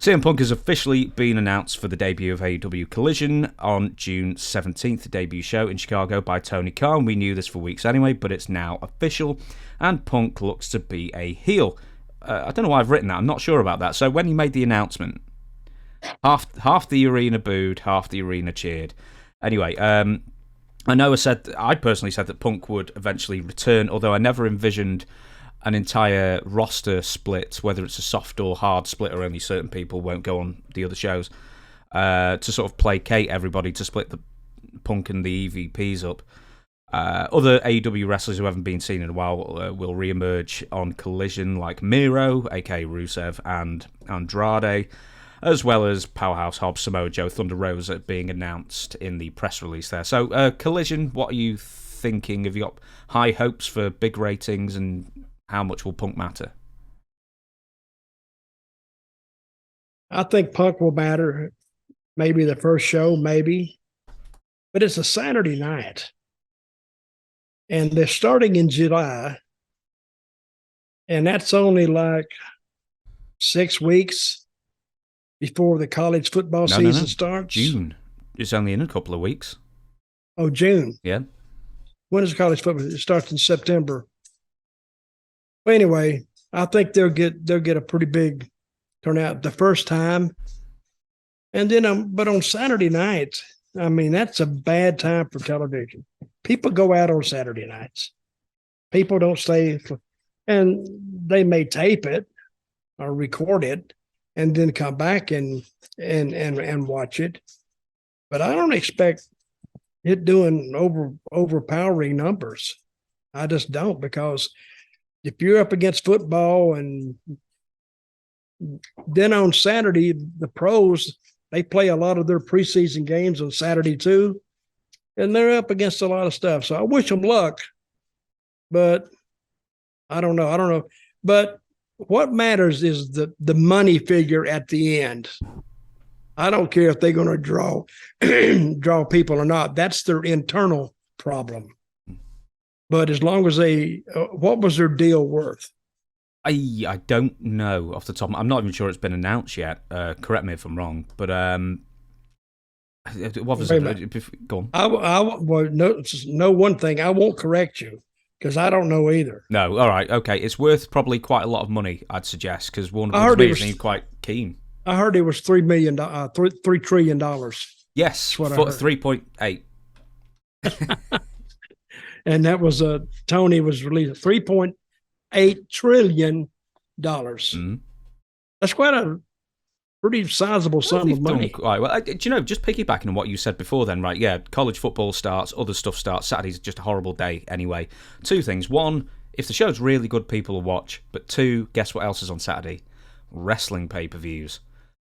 CM Punk has officially been announced for the debut of AEW Collision on June 17th, the debut show in Chicago by Tony Khan. We knew this for weeks anyway, but it's now official, and Punk looks to be a heel. I don't know why I've written that. I'm not sure about that. So when he made the announcement, half the arena booed, half the arena cheered. Anyway, I know I personally said that Punk would eventually return, although I never envisioned an entire roster split, whether it's a soft or hard split or only certain people won't go on the other shows, to sort of placate everybody to split the Punk and the EVPs up. Other AEW wrestlers who haven't been seen in a while will re-emerge on Collision, like Miro, aka Rusev, and Andrade, as well as Powerhouse Hobbs, Samoa Joe, Thunder Rosa being announced in the press release there. So, Collision, what are you thinking? Have you got high hopes for big ratings, and how much will Punk matter? I think Punk will matter. Maybe the first show, maybe. But it's a Saturday night. And they're starting in July. And that's only like 6 weeks before the college football season starts. June. It's only in a couple of weeks. Oh, June. Yeah. When is college football? It starts in September. Well, anyway, I think they'll get a pretty big turnout the first time. And then, but on Saturday nights, I mean, that's a bad time for television. People go out on Saturday nights. People don't stay, and they may tape it or record it and then come back and watch it. But I don't expect it doing overpowering numbers. I just don't, because if you're up against football, and then on Saturday, the pros, they play a lot of their preseason games on Saturday too, and they're up against a lot of stuff. So I wish them luck, but I don't know. But what matters is the money figure at the end. I don't care if they're going to draw people or not. That's their internal problem. But as long as what was their deal worth? I don't know off the top. I'm not even sure it's been announced yet. Correct me if I'm wrong. But what was it? Go on. Well, no one thing. I won't correct you because I don't know either. No, all right, okay. It's worth probably quite a lot of money, I'd suggest, because Warner Brothers seemed quite keen. I heard it was $3 trillion. Yes, 3.8. And that was Tony was released $3.8 trillion. Mm-hmm. That's quite a pretty sizable sum of money. Quite well. Do you know, just piggybacking on what you said before then, right? Yeah, college football starts, other stuff starts. Saturday's just a horrible day anyway. Two things. One, if the show's really good, people will watch. But two, guess what else is on Saturday? Wrestling pay-per-views,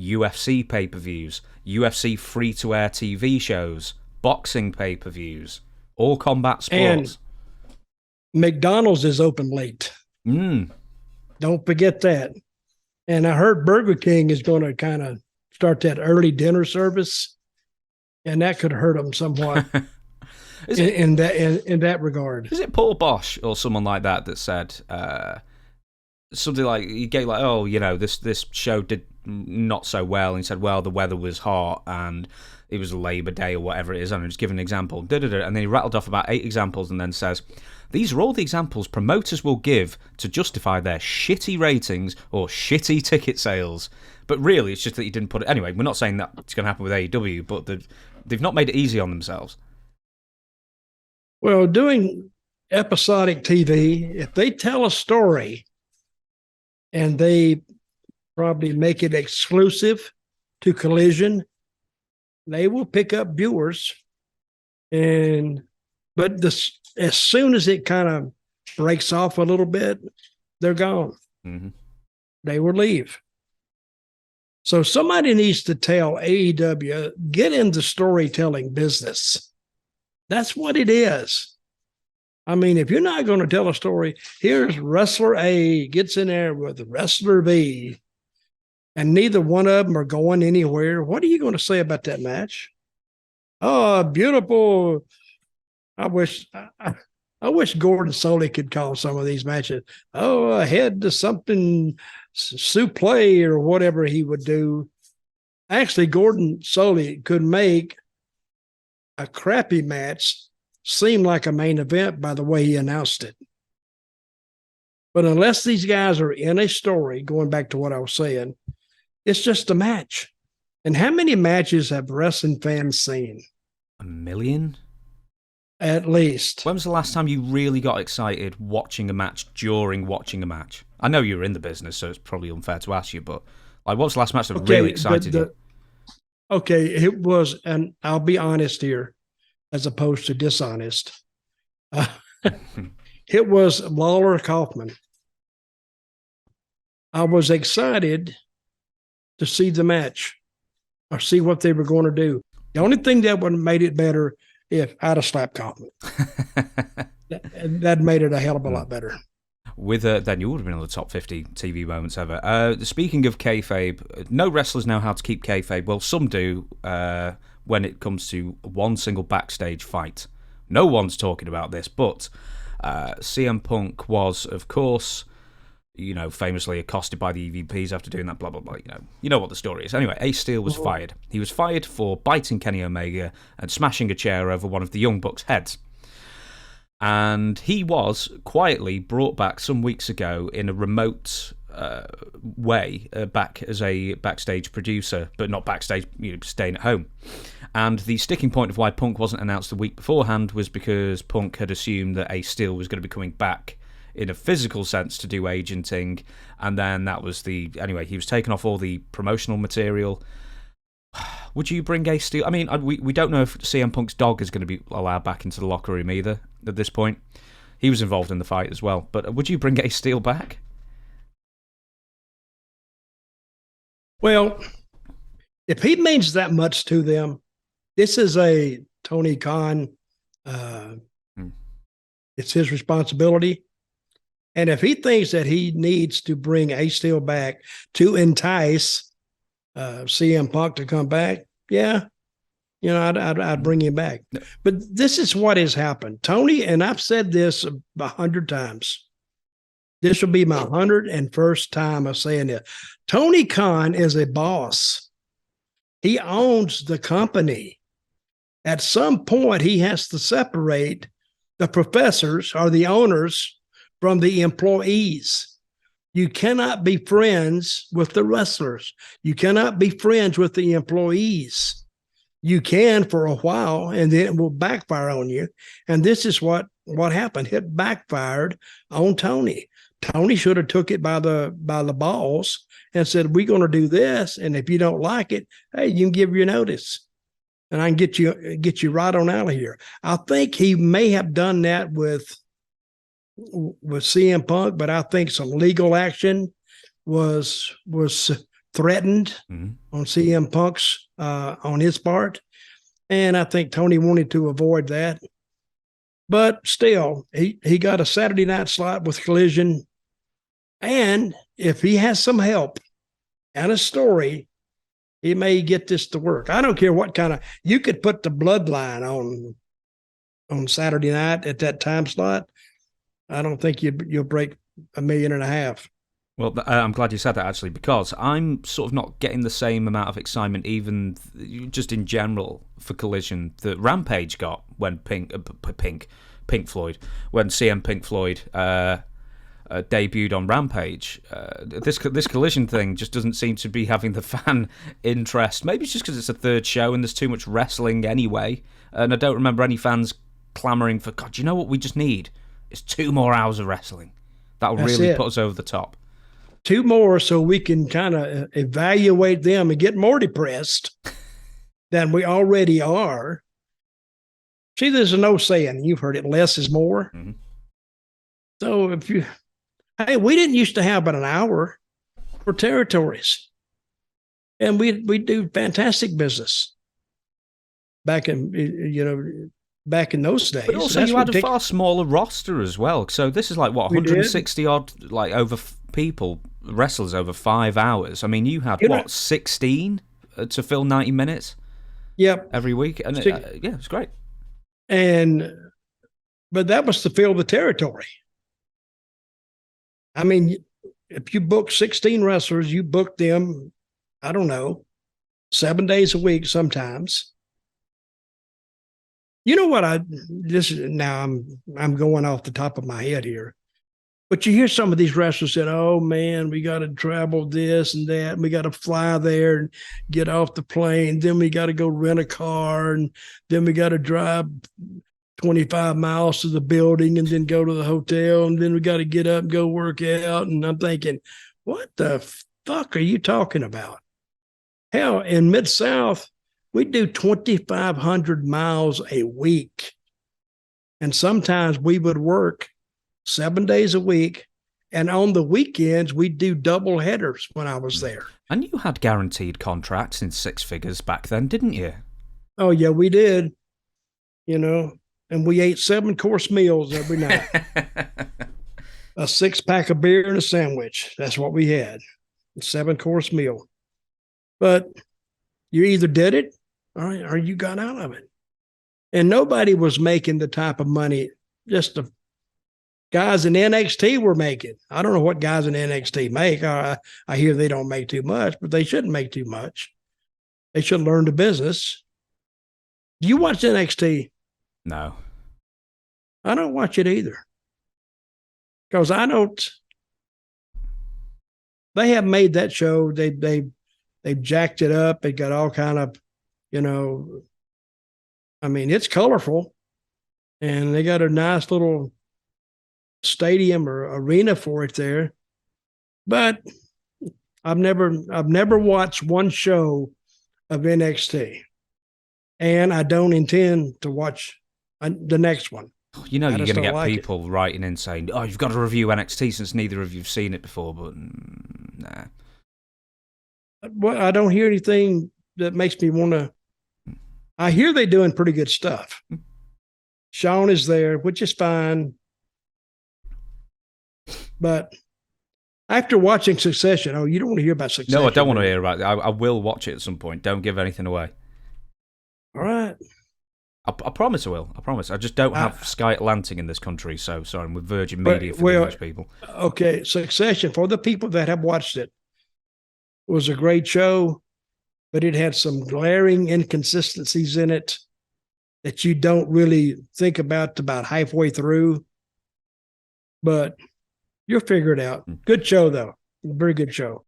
UFC pay-per-views, UFC free-to-air TV shows, boxing pay-per-views, all combat sports. And McDonald's is open late. Don't forget that. And I heard Burger King is going to kind of start that early dinner service, and that could hurt them somewhat in that regard. Is it Paul Bosch or someone like that said something like, he gave like, oh, you know, this show did not so well, and he said, well, the weather was hot and it was Labor Day or whatever it is. I'm just giving an example. And then he rattled off about 8 examples and then says, these are all the examples promoters will give to justify their shitty ratings or shitty ticket sales. But really, it's just that he didn't put it. Anyway, we're not saying that it's going to happen with AEW, but they've not made it easy on themselves. Well, doing episodic TV, if they tell a story and they probably make it exclusive to Collision, they will pick up viewers. But as soon as it kind of breaks off a little bit, they're gone. Mm-hmm. They will leave. So somebody needs to tell AEW, get in the storytelling business. That's what it is. I mean, if you're not going to tell a story, here's wrestler A gets in there with wrestler B, and neither one of them are going anywhere. What are you going to say about that match? Oh, beautiful. I wish I wish Gordon Soley could call some of these matches. Oh, ahead to something suplex or whatever he would do. Actually, Gordon Soley could make a crappy match seem like a main event by the way he announced it. But unless these guys are in a story, going back to what I was saying, it's just a match. And how many matches have wrestling fans seen? 1 million? At least. When was the last time you really got excited watching a match during watching a match? I know you're in the business, so it's probably unfair to ask you, but like, what was the last match that really excited you? Okay, it was, and I'll be honest here, as opposed to dishonest. It was Lawler Kaufman. I was excited to see the match or see what they were going to do. The only thing that would have made it better if I'd have slapped Kaufman. that made it a hell of a lot better. With then you would have been on the top 50 TV moments ever. Speaking of kayfabe, no wrestlers know how to keep kayfabe. Well, some do when it comes to one single backstage fight. No one's talking about this, but CM Punk was, of course, famously accosted by the EVPs after doing that, blah, blah, blah. You know what the story is. Anyway, Ace Steel was fired. He was fired for biting Kenny Omega and smashing a chair over one of the Young Bucks' heads. And he was quietly brought back some weeks ago in a remote way, back as a backstage producer, but not backstage, staying at home. And the sticking point of why Punk wasn't announced the week beforehand was because Punk had assumed that Ace Steel was going to be coming back in a physical sense to do agenting, and then that was anyway, he was taking off all the promotional material. Would you bring Ace Steel? I mean, we don't know if CM Punk's dog is going to be allowed back into the locker room either at this point. He was involved in the fight as well, but would you bring Ace Steel back? Well, if he means that much to them, this is a Tony Khan. It's his responsibility. And if he thinks that he needs to bring Ace Steel back to entice CM Punk to come back, yeah, I'd bring him back. But this is what has happened. Tony, and I've said this 100 times. This will be my 101st time of saying this. Tony Khan is a boss. He owns the company. At some point, he has to separate the professors or the owners from the employees. You cannot be friends with the wrestlers. You cannot be friends with the employees. You can for a while, and then it will backfire on you. And this is what happened. It backfired on Tony. Tony should have took it by the balls and said, we're going to do this. And if you don't like it, hey, you can give your notice. And I can get you right on out of here. I think he may have done that with CM Punk, but I think some legal action was threatened on CM Punk's on his part, and I think Tony wanted to avoid that. But still, he got a Saturday night slot with Collision, and if he has some help and a story, he may get this to work. I don't care what kind of you could put the Bloodline on Saturday night at that time slot. I don't think you'll break 1.5 million. Well, I'm glad you said that, actually, because I'm sort of not getting the same amount of excitement, even just in general, for Collision that Rampage got when Pink Floyd, when CM Pink Floyd debuted on Rampage. This Collision thing just doesn't seem to be having the fan interest. Maybe it's just because it's a third show and there's too much wrestling anyway. And I don't remember any fans clamoring for, God, you know what we just need? It's 2 more hours of wrestling. That'll really put us over the top. 2 more so we can kind of evaluate them and get more depressed than we already are. See, there's an old saying, you've heard it, less is more. Mm-hmm. So we didn't used to have but an hour for territories. And we do fantastic business back in those days. But also you had a far smaller roster as well. So this is like, 160 odd, like over people, wrestlers over 5 hours. I mean, you had 16 to fill 90 minutes? Yep. Every week? And it's great. And but that was to fill the territory. I mean, if you book 16 wrestlers, you book them, I don't know, 7 days a week sometimes. You know what I'm going off the top of my head here. But you hear some of these wrestlers saying, oh, man, we got to travel this and that. And we got to fly there and get off the plane. Then we got to go rent a car. And then we got to drive 25 miles to the building and then go to the hotel. And then we got to get up and go work out. And I'm thinking, what the fuck are you talking about? Hell, in Mid-South, we do 2,500 miles a week. And sometimes we would work 7 days a week. And on the weekends, we do double headers when I was there. And you had guaranteed contracts in six figures back then, didn't you? Oh, yeah, we did. You know, and we ate 7-course meals every night. A 6-pack of beer and a sandwich. That's what we had. A 7-course meal. But you either did it or you got out of it. And nobody was making the type of money just the guys in NXT were making. I don't know what guys in NXT make. I hear they don't make too much, but they shouldn't make too much. They should learn the business. Do you watch NXT? No. I don't watch it either. Because I don't. They have made that show. They've jacked it up. They got all kind of, you know, I mean, it's colorful. And they got a nice little stadium or arena for it there. But I've never watched one show of NXT. And I don't intend to watch the next one. You know, you're going to get people writing in saying, oh, you've got to review NXT since neither of you've seen it before, but nah. Well, I don't hear anything that makes me want to. I hear they're doing pretty good stuff. Sean is there, which is fine. But after watching Succession, you don't want to hear about Succession. No, I don't want to hear about it. I will watch it at some point. Don't give anything away. All right. I promise I will. I promise. I just don't have Sky Atlantic in this country, so sorry, I'm with Virgin Media for the English people. Okay, Succession, for the people that have watched it, was a great show, but it had some glaring inconsistencies in it that you don't really think about halfway through. But you'll figure it out. Good show, though. Very good show.